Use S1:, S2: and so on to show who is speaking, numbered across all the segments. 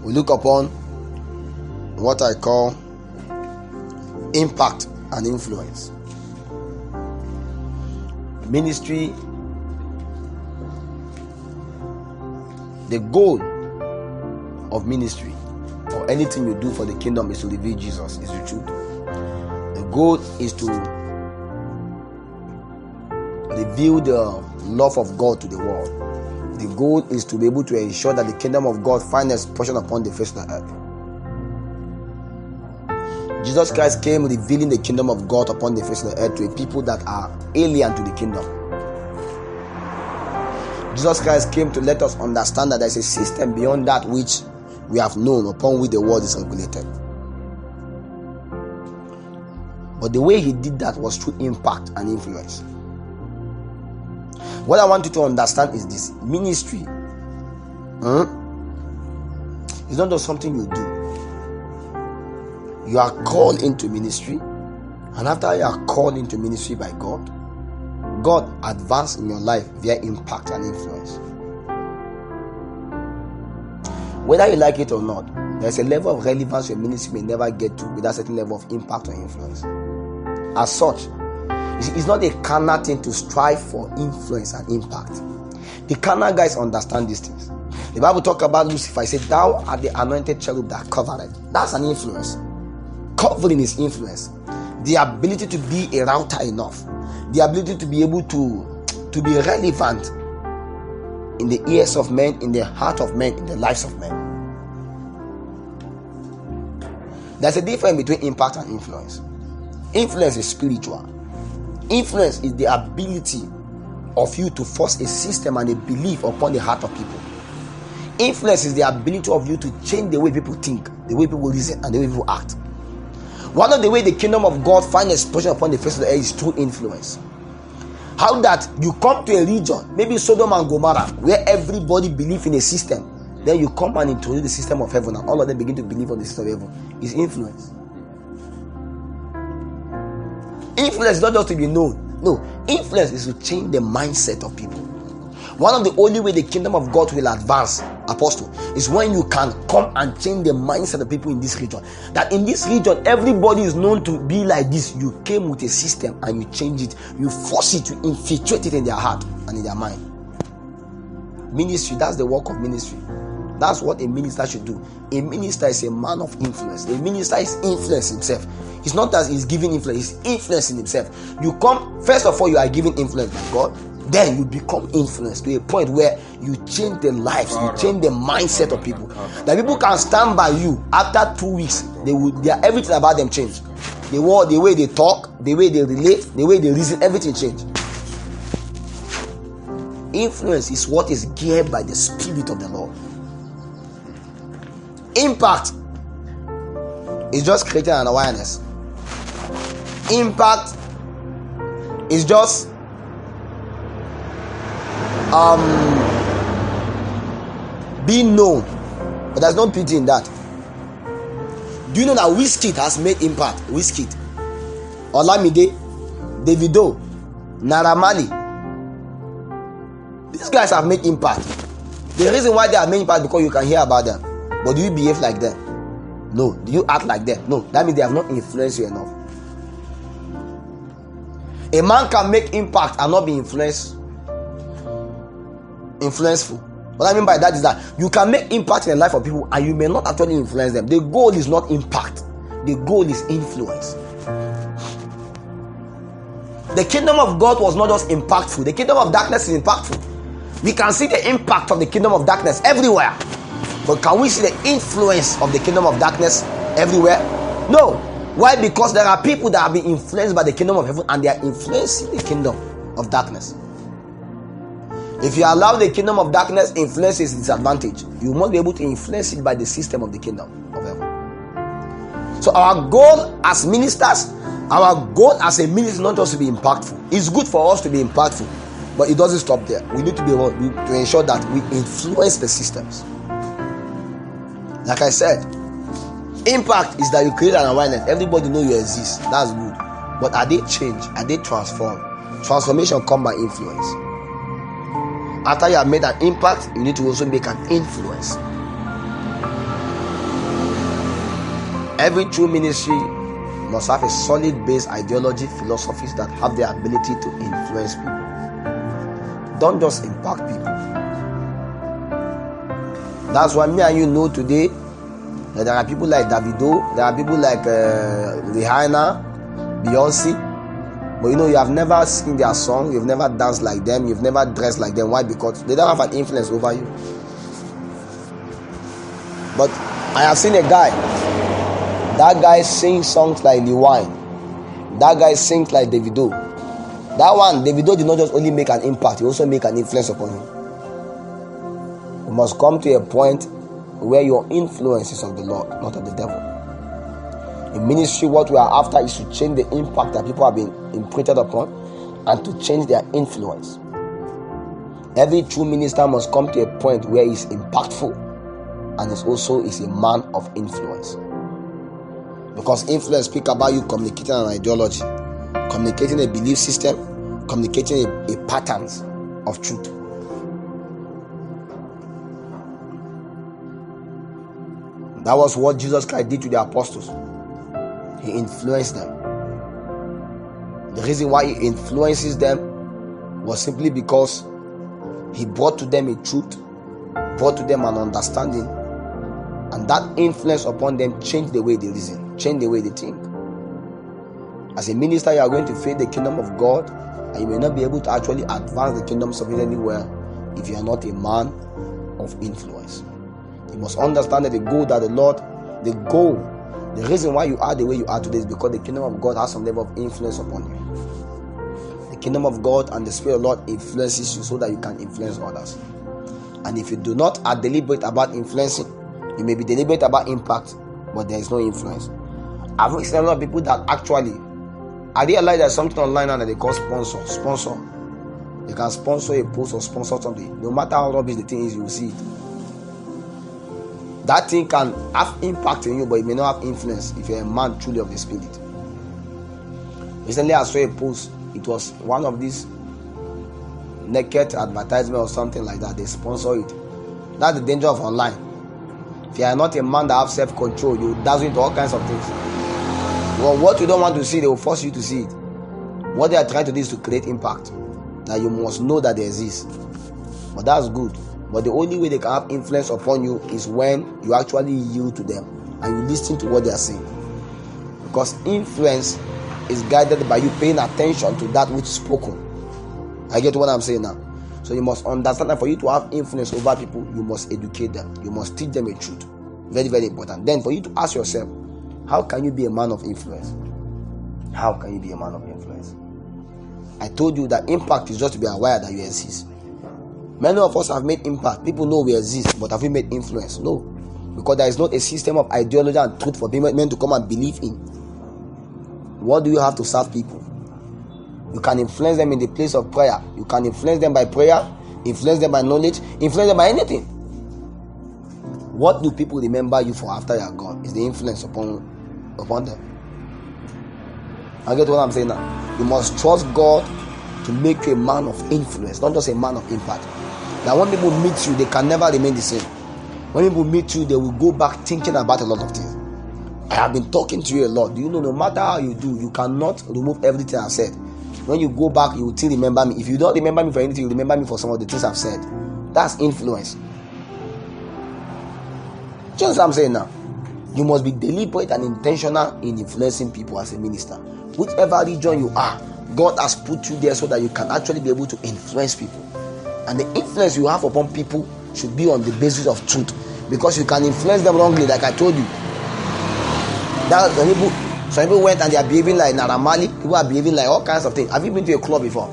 S1: we look upon what I call impact and influence. Ministry, the goal of ministry or anything you do for the kingdom is to reveal Jesus, is the truth. The goal is to reveal the love of God to the world. The goal is to be able to ensure that the kingdom of God finds expression upon the face of the earth. Jesus Christ came revealing the kingdom of God upon the face of the earth to a people that are alien to the kingdom. Jesus Christ came to let us understand that there is a system beyond that which we have known, upon which the world is regulated. But the way he did that was through impact and influence. What I want you to understand is this: ministry is not just something you do. You are called into ministry, and after you are called into ministry by God, God advances in your life via impact and influence. Whether you like it or not, there's a level of relevance your ministry may never get to without a certain level of impact or influence. As such, it's not a carnal thing to strive for influence and impact. The carnal guys understand these things. The Bible talk about Lucifer. It said, "Thou art the anointed cherub that covered." That's an influence. Covering is influence. The ability to be a router enough. The ability to be able to be relevant in the ears of men, in the heart of men, in the lives of men. There's a difference between impact and influence. Influence is spiritual. Influence is the ability of you to force a system and a belief upon the heart of people. Influence is the ability of you to change the way people think, the way people reason, and the way people act. One of the way the kingdom of God finds expression upon the face of the earth is through influence. How that you come to a region, maybe Sodom and Gomorrah, where everybody believes in a system, then you come and introduce the system of heaven, and all of them begin to believe on the system of heaven. Is influence. Influence is not just to be known. No, influence is to change the mindset of people. One of the only way the kingdom of God will advance, apostle, is when you can come and change the mindset of people in this region. That in this region, everybody is known to be like this. You came with a system and you change it. You force it, you infiltrate it in their heart and in their mind. Ministry, that's the work of ministry. That's what a minister should do. A minister is a man of influence. A minister is influencing himself. It's not that he's giving influence, he's influencing himself. You come, first of all, you are giving influence by God. Then you become influenced to a point where you change the lives, you change the mindset of people. That people can stand by you after 2 weeks. Everything about them change. The way they talk, the way they relate, the way they reason, everything change. Influence is what is geared by the Spirit of the Lord. Impact is just creating an awareness. Impact is just being known, but there's no pity in that. Do you know that Wizkid has made impact? Wizkid, Olamide, Davido, Naira Marley, these guys have made impact. The reason why they have made impact is because you can hear about them. But do you behave like them? No. Do you act like them? No. That means they have not influenced you enough. A man can make impact and not be influenceful. What I mean by that is that you can make impact in the life of people and you may not actually influence them. The goal is not impact. The goal is influence. The kingdom of God was not just impactful. The kingdom of darkness is impactful. We can see the impact of the kingdom of darkness everywhere. But can we see the influence of the kingdom of darkness everywhere? No. Why? Because there are people that have been influenced by the kingdom of heaven and they are influencing the kingdom of darkness. If you allow the kingdom of darkness influence its disadvantage, you must be able to influence it by the system of the kingdom of heaven. So our goal as ministers, our goal as a minister is not just to be impactful. It's good for us to be impactful, but it doesn't stop there. We need to be able to ensure that we influence the systems. Like I said, impact is that you create an awareness. Everybody knows you exist. That's good. But are they changed? Are they transformed? Transformation comes by influence. After you have made an impact, you need to also make an influence. Every true ministry must have a solid base ideology, philosophies that have the ability to influence people. Don't just impact people. That's why me and you know today that there are people like Davido, there are people like Rihanna, Beyonce. But you know, you have never seen their song, you've never danced like them, you've never dressed like them. Why? Because they don't have an influence over you. But I have seen a guy. That guy sings songs like Lil Wayne. That guy sings like Davido. That one, Davido did not just only make an impact, he also make an influence upon him. You must come to a point where your influence is of the Lord, not of the devil. In ministry, what we are after is to change the impact that people have been imprinted upon and to change their influence. Every true minister must come to a point where he is impactful and is also a man of influence. Because influence speak about you communicating an ideology, communicating a belief system, communicating a patterns of truth. That was what Jesus Christ did to the apostles. He influenced them. The reason why he influences them was simply because he brought to them a truth, brought to them an understanding, and that influence upon them changed the way they reason, changed the way they think. As a minister, you are going to face the kingdom of God, and you may not be able to actually advance the kingdom sufficiently well if you are not a man of influence. You must understand that the reason why you are the way you are today is because the kingdom of God has some level of influence upon you. The kingdom of God and the Spirit of the Lord influences you so that you can influence others. And if you do not are deliberate about influencing, you may be deliberate about impact, but there is no influence. I've seen a lot of people that actually, I realize there's something online now that they call sponsor. You can sponsor a post or sponsor something. No matter how rubbish the thing is, you will see it. That thing can have impact on you, but it may not have influence if you're a man truly of the Spirit. Recently I saw a post. It was one of these naked advertisement or something like that. They sponsor it. That's the danger of online. If you are not a man that have self-control, you dazzle into all kinds of things. Well, what you don't want to see, they will force you to see it. What they are trying to do is to create impact. That you must know that there exists. But that's good. But the only way they can have influence upon you is when you actually yield to them and you listen to what they are saying. Because influence is guided by you paying attention to that which is spoken. I get what I'm saying now. So you must understand that for you to have influence over people, you must educate them. You must teach them a truth. Very, very important. Then for you to ask yourself, how can you be a man of influence? How can you be a man of influence? I told you that impact is just to be aware that you exist. Many of us have made impact. People know we exist, but have we made influence? No. Because there is not a system of ideology and truth for men to come and believe in. What do you have to serve people? You can influence them in the place of prayer. You can influence them by prayer, influence them by knowledge, influence them by anything. What do people remember you for after you are gone? Is the influence upon them. I get what I'm saying now. You must trust God to make you a man of influence, not just a man of impact. Now when people meet you, they can never remain the same. When people meet you, they will go back thinking about a lot of things. I have been talking to you a lot. Do you know, no matter how you do, you cannot remove everything I've said. When you go back, you will still remember me. If you don't remember me for anything, you remember me for some of the things I've said. That's influence. Just what I'm saying now. You must be deliberate and intentional in influencing people as a minister. Whichever region you are, God has put you there so that you can actually be able to influence people. And the influence you have upon people should be on the basis of truth. Because you can influence them wrongly, like I told you. That some people went and they are behaving like Naramali. People are behaving like all kinds of things. Have you been to a club before?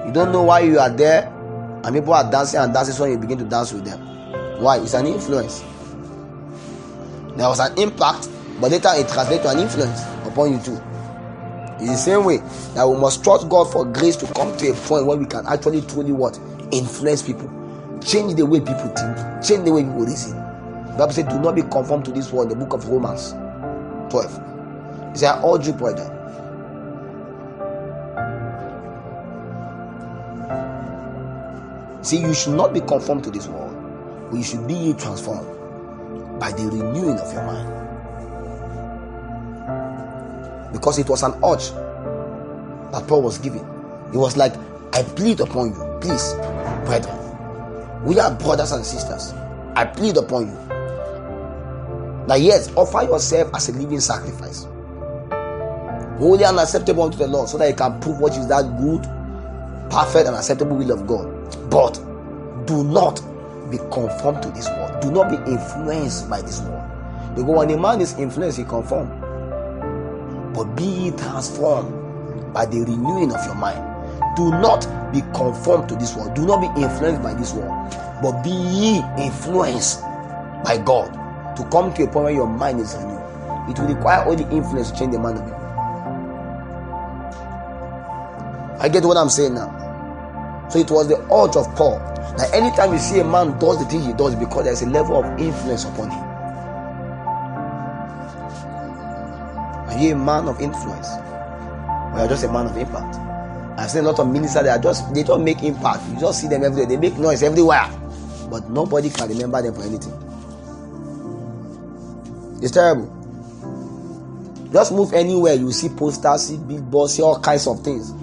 S1: You don't know why you are there, and people are dancing and dancing, so you begin to dance with them. Why? It's an influence. There was an impact, but later it translates to an influence upon you too. In the same way that we must trust God for grace to come to a point where we can actually truly what? Influence people. Change the way people think. Change the way people reason. The Bible says, do not be conformed to this world. In the book of Romans 12. It says, I urge you, brethren. See, you should not be conformed to this world, but you should be transformed by the renewing of your mind. because it was an urge that Paul was giving. It was like, I plead upon you, please, brethren. We are brothers and sisters. I plead upon you that yes, offer yourself as a living sacrifice, holy and acceptable unto the Lord, so that you can prove what is that good, perfect, and acceptable will of God. But do not be conformed to this world. Do not be influenced by this world. Because when a man is influenced, he conforms. But be ye transformed by the renewing of your mind. Do not be conformed to this world. Do not be influenced by this world. But be ye influenced by God, to come to a point where your mind is renewed. It will require all the influence to change the mind of people. I get what I'm saying now. So it was the urge of Paul that anytime you see a man does the thing he does, because there's a level of influence upon him. Are you a man of influence, or you're just a man of impact? I've seen a lot of ministers that they don't make impact. You just see them every day. They make noise everywhere, but nobody can remember them for anything. It's terrible. Just move anywhere, you see posters, see billboards, see all kinds of things.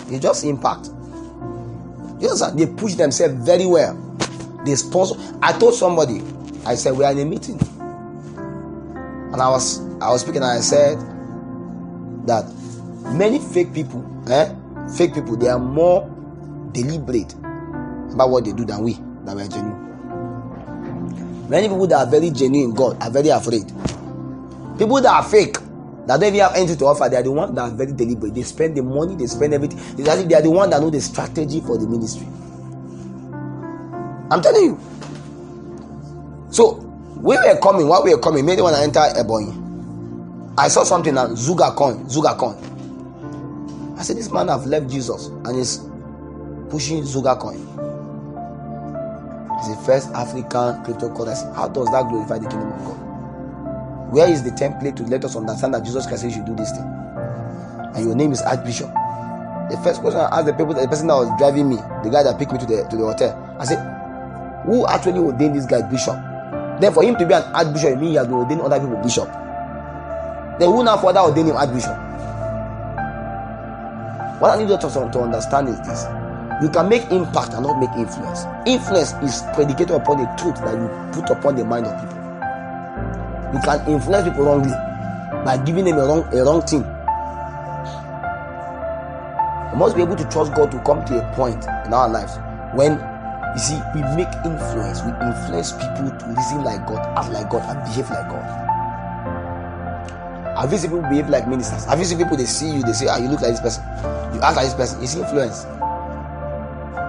S1: It's just impact. You understand? They push themselves very well. They sponsor. I told somebody, I said, we are in a meeting, and I was speaking, and I said that many fake people, they are more deliberate about what they do than we are genuine. Many people that are very genuine in God are very afraid. People that are fake, that don't even have anything to offer, they are the ones that are very deliberate. They spend the money, they spend everything. They are the ones that know the strategy for the ministry. I'm telling you. So, while we were coming, maybe when I entered Ebonyi, I saw something on Zuga coin. I said, this man have left Jesus and is pushing Zuga coin. It's the first African cryptocurrency. How does that glorify the kingdom of God? Where is the template to let us understand that Jesus Christ says you should do this thing? And your name is Archbishop. The first question I asked the person that was driving me, the guy that picked me to the hotel, I said, who actually ordained this guy bishop? Then for him to be an Archbishop, it means he has been ordained other people bishop. Then who now further ordained him Archbishop? What I need you to understand is this: you can make impact and not make influence. Influence is predicated upon the truth that you put upon the mind of people. You can influence people wrongly by giving them a wrong thing. We must be able to trust God to come to a point in our lives when, you see, we make influence. We influence people to reason like God, act like God, and behave like God. Have you seen people behave like ministers? Have you seen people, they see you, they say, you look like this person, you act like this person? It's influence.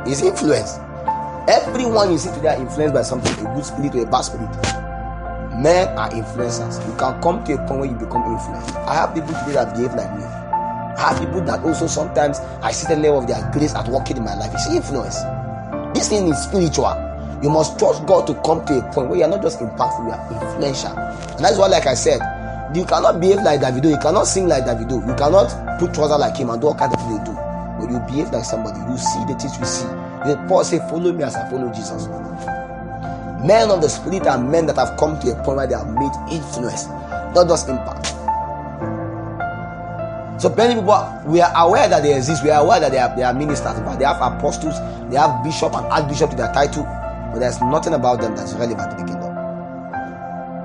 S1: It's influence. Everyone you see today are influenced by something, a good spirit or a bad spirit. Men are influencers. You can come to a point where you become influenced. I have people today that behave like me. I have people that also sometimes I see the level of their grace at working in my life. It's influence. This thing is spiritual. You must trust God to come to a point where you are not just impactful, you are influential. And that's why, like I said, you cannot behave like Davido, you cannot sing like Davido, you cannot put trousers like him and do all kinds of things they do. But you behave like somebody, you see the things you see. Paul said, follow me as I follow Jesus. Men of the spirit are men that have come to a point where they have made influence, not just impact. So many people, we are aware that they exist, we are aware that they are ministers, but they have apostles, they have bishop and archbishop to their title, but there's nothing about them that's relevant to the kingdom.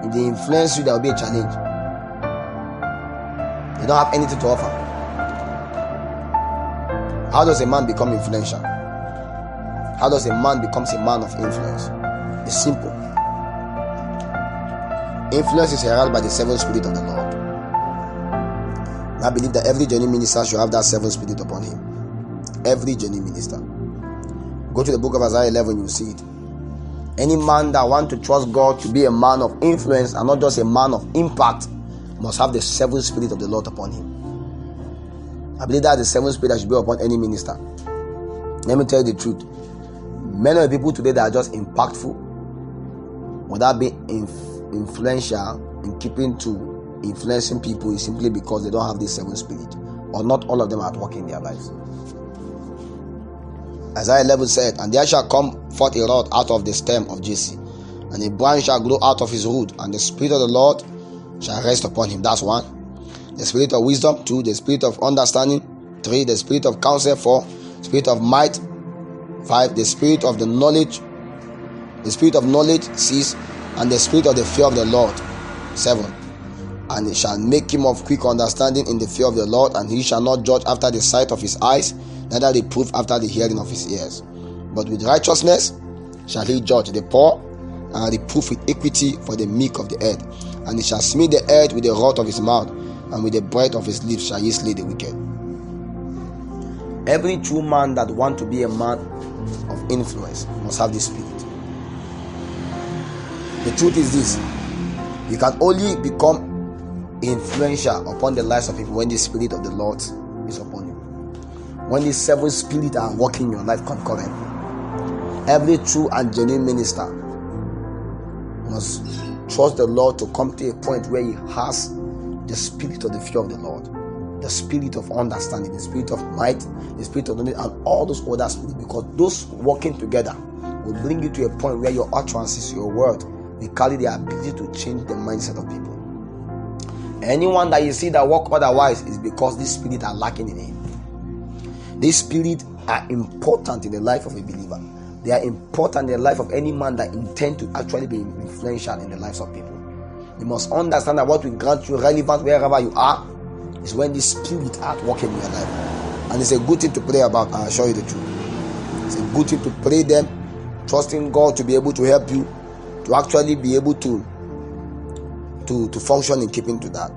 S1: If they influence you, there will be a challenge. They don't have anything to offer. How does a man become influential? How does a man become a man of influence? It's simple. Influence is heralded by the seven spirit of the Lord. I believe that every genuine minister should have that seven spirit upon him. Every genuine minister. Go to the book of Isaiah 11, you'll see it. Any man that wants to trust God to be a man of influence and not just a man of impact must have the seven spirit of the Lord upon him. I believe that the seven spirit that should be upon any minister. Let me tell you the truth. Many of the people today that are just impactful, without being influential in keeping to influencing people, is simply because they don't have this seven spirit, or not all of them are at work in their lives. Isaiah 11 said, and there shall come forth a rod out of the stem of Jesse, and a branch shall grow out of his root, and the spirit of the Lord shall rest upon him. That's one. the spirit of wisdom. 2, the spirit of understanding. 3, the spirit of counsel. 4, spirit of might. 5, the spirit of the knowledge. The spirit of knowledge. 6, and the spirit of the fear of the Lord. 7, and it shall make him of quick understanding in the fear of the Lord, and he shall not judge after the sight of his eyes, neither reprove after the hearing of his ears. But with righteousness shall he judge the poor, and reprove with equity for the meek of the earth. And he shall smite the earth with the rod of his mouth, and with the breath of his lips shall he slay the wicked. Every true man that wants to be a man of influence must have this spirit. The truth is this: you can only become influential upon the lives of people when the spirit of the Lord is upon you. When the 7 spirits are working in your life concurrently. Every true and genuine minister must trust the Lord to come to a point where he has the spirit of the fear of the Lord, the spirit of understanding, the spirit of might, the spirit of knowledge, and all those other spirits, because those working together will bring you to a point where your utterances, your word, will carry the ability to change the mindset of people. Anyone that you see that walk otherwise is because these spirits are lacking in him. These spirits are important in the life of a believer. They are important in the life of any man that intend to actually be influential in the lives of people. You must understand that what will grant you relevance wherever you are is when these spirits are working in your life. And it's a good thing to pray about. I'll show you the truth. It's a good thing to pray them, trusting God to be able to help you to actually be able to function in keeping to that.